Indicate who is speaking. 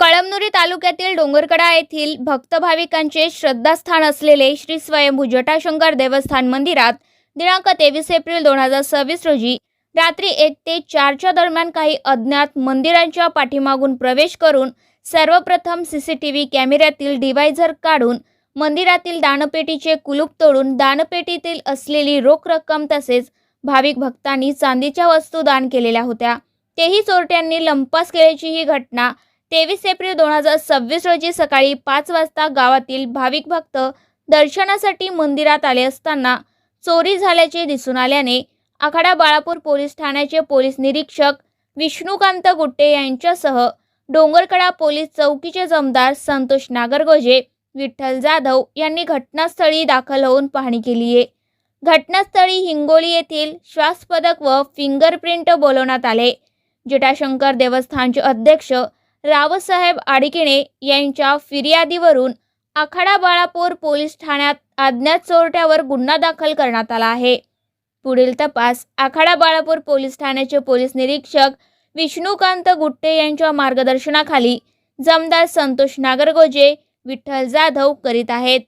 Speaker 1: कळमनुरी तालुक्यातील डोंगरकडा येथील भक्त भाविकांचे श्रद्धास्थान असलेले श्री स्वयंभू जटाशंकर देवस्थान मंदिरात दिनांक 23 एप्रिल 2026 रोजी रात्री 1 ते 4 दरम्यान काही अज्ञात मंदिरांच्या पाठीमागून प्रवेश करून सर्वप्रथम सीसीटीव्ही कॅमेऱ्यातील डिव्हायझर काढून मंदिरातील दानपेटीचे कुलूप तोडून दानपेटीतील असलेली रोख रक्कम तसेच भाविक भक्तांनी चांदीच्या वस्तू दान केलेल्या होत्या। तेही चोरट्यांनी लंपास केल्याची ही घटना 23 एप्रिल 2026 रोजी सकाळी 5 वाजता गावातील भाविक भक्त दर्शनासाठी मंदिरात आले असताना चोरी झाल्याचे दिसून आल्याने आखाडा बाळापूर पोलीस ठाण्याचे पोलीस निरीक्षक विष्णुकांत गुट्टे यांच्यासह डोंगरकडा पोलीस चौकीचे जमदार संतोष नागरगोजे, विठ्ठल जाधव यांनी घटनास्थळी दाखल होऊन पाहणी केली आहे। घटनास्थळी हिंगोली येथील श्वासपदक व फिंगरप्रिंट बोलवण्यात आले। जटाशंकर देवस्थानचे अध्यक्ष रावसाहेब आडिकिणे यांच्या फिर्यादीवरून आखाडा बाळापूर पोलीस ठाण्यात अज्ञात चोरट्यावर गुन्हा दाखल करण्यात आला आहे। पुढील तपास आखाडा बाळापूर पोलीस ठाण्याचे पोलीस निरीक्षक विष्णुकांत गुट्टे यांच्या मार्गदर्शनाखाली जमदार संतोष नागरगोजे, विठ्ठल जाधव करीत आहेत।